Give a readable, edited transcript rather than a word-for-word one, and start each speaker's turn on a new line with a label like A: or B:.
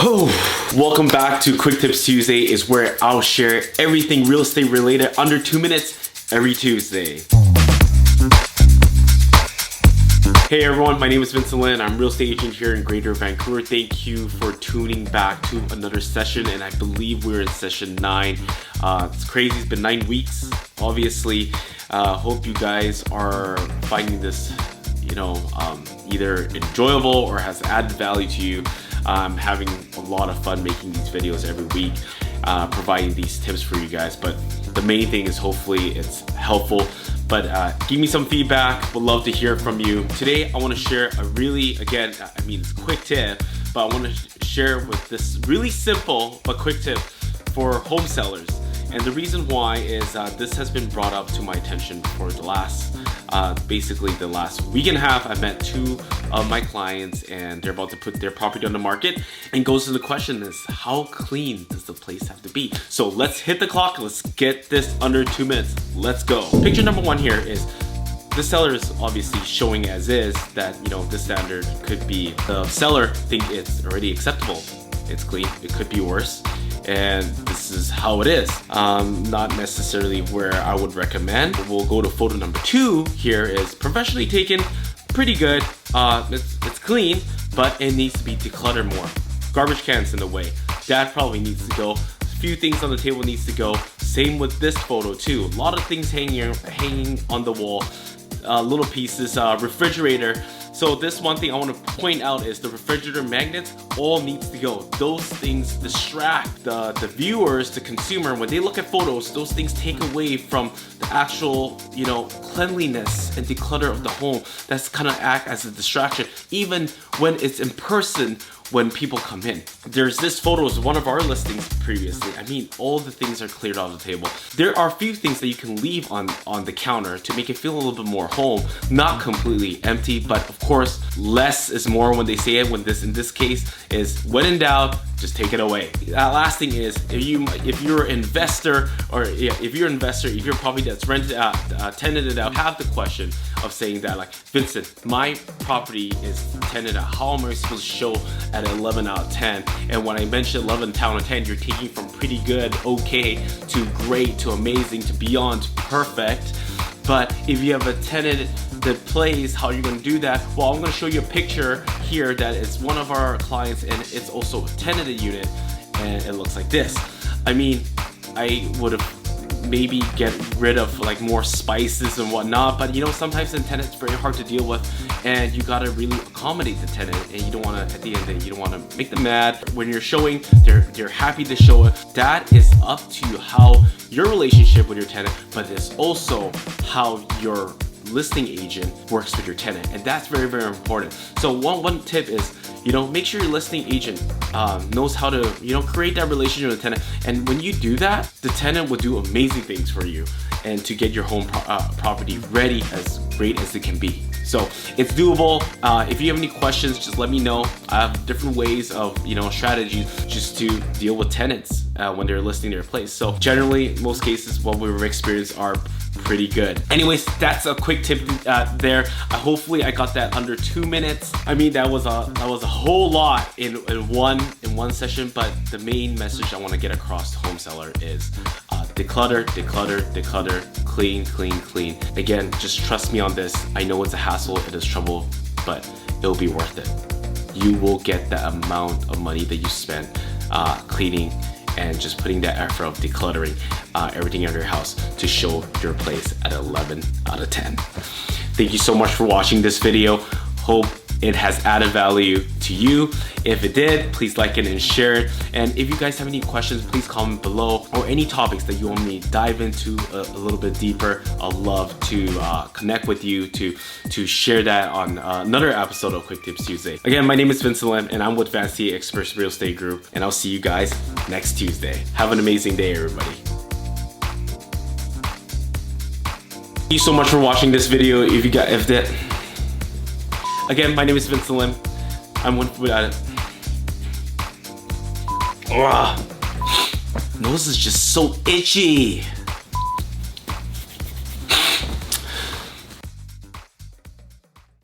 A: Welcome back to Quick Tips Tuesday, is where I'll share everything real estate related under 2 minutes every Tuesday. Hey everyone, my name is Vincent Lin. I'm a real estate agent here in Greater Vancouver. Thank you for tuning back to another session, and I believe we're in session 9. It's crazy, it's been 9 weeks, obviously. Hope you guys are finding this, either enjoyable or has added value to you. I'm having a lot of fun making these videos every week, providing these tips for you guys. But the main thing is hopefully it's helpful. But give me some feedback. Would love to hear from you. Today, I want to share a really, it's a quick tip, but I want to share with this really simple but quick tip for home sellers. And the reason why is this has been brought up to my attention for the last week and a half. I met 2 of my clients and they're about to put their property on the market, and goes to the question is, how clean does the place have to be? So let's hit the clock. Let's get this under 2 minutes. Let's go. Picture number 1 here is the seller is obviously showing as is that, the standard could be, the seller think it's already acceptable. It's clean, it could be worse. And this is how it is. Not necessarily where I would recommend. We'll go to photo number 2 here is professionally taken, pretty good. It's clean, but it needs to be decluttered more. Garbage cans in the way. That probably needs to go. A few things on the table needs to go. Same with this photo too. A lot of things hanging on the wall. Little pieces, refrigerator. So this one thing I want to point out is the refrigerator magnets all needs to go. Those things distract the viewers, the consumer. When they look at photos, those things take away from the actual, cleanliness and declutter of the home. That's kind of act as a distraction, even when it's in person. When people come in, there's this photo of one of our listings previously. All the things are cleared off the table. There are a few things that you can leave on the counter to make it feel a little bit more home, not completely empty, but of course, less is more when they say it. In this case is, when in doubt, just take it away. Last thing is, if you're an investor, if you're property that's rented out, tenanted out, have the question of saying that, like, Vincent, my property is tenanted out. How am I supposed to show at 11 out of 10? And when I mentioned 11 out of 10, you're taking from pretty good, okay, to great, to amazing, to beyond perfect. But if you have a tenant that plays, how are you going to do that? Well, I'm going to show you a picture here that is one of our clients, and it's also a tenanted unit, and it looks like this. I would have maybe get rid of like more spices and whatnot, but sometimes the tenant's very hard to deal with, and you got to really accommodate the tenant, and you don't want to, at the end of the day, you don't want to make them mad. When you're showing, they're happy to show it. That is up to how your relationship with your tenant, but it's also how your listing agent works with your tenant, and that's very, very important. So one tip is, make sure your listing agent knows how to, create that relationship with the tenant. And when you do that, the tenant will do amazing things for you and to get your home property ready as great as it can be. So it's doable. If you have any questions, just let me know. I have different ways of, strategies just to deal with tenants when they're listing their place. So generally, most cases, what we've experienced are pretty good. Anyways, that's a quick tip there. Hopefully I got that under 2 minutes. That was a whole lot in one session, but the main message I want to get across to home seller is declutter, declutter, declutter, clean, clean, clean. Again, just trust me on this. I know it's a hassle, it is trouble, but it'll be worth it. You will get the amount of money that you spend cleaning and just putting that effort of decluttering everything in your house to show your place at 11 out of 10. Thank you so much for watching this video. Hope it has added value to you. If it did, please like it and share it. And if you guys have any questions, please comment below, or any topics that you want me to dive into a little bit deeper. I'd love to connect with you to share that on another episode of Quick Tips Tuesday. Again, my name is Vincent Lim, and I'm with Fancy Experts Real Estate Group, and I'll see you guys next Tuesday. Have an amazing day, everybody. Thank you so much for watching this video. Again, my name is Vincent Lim. I'm one food at it. Nose is just so itchy.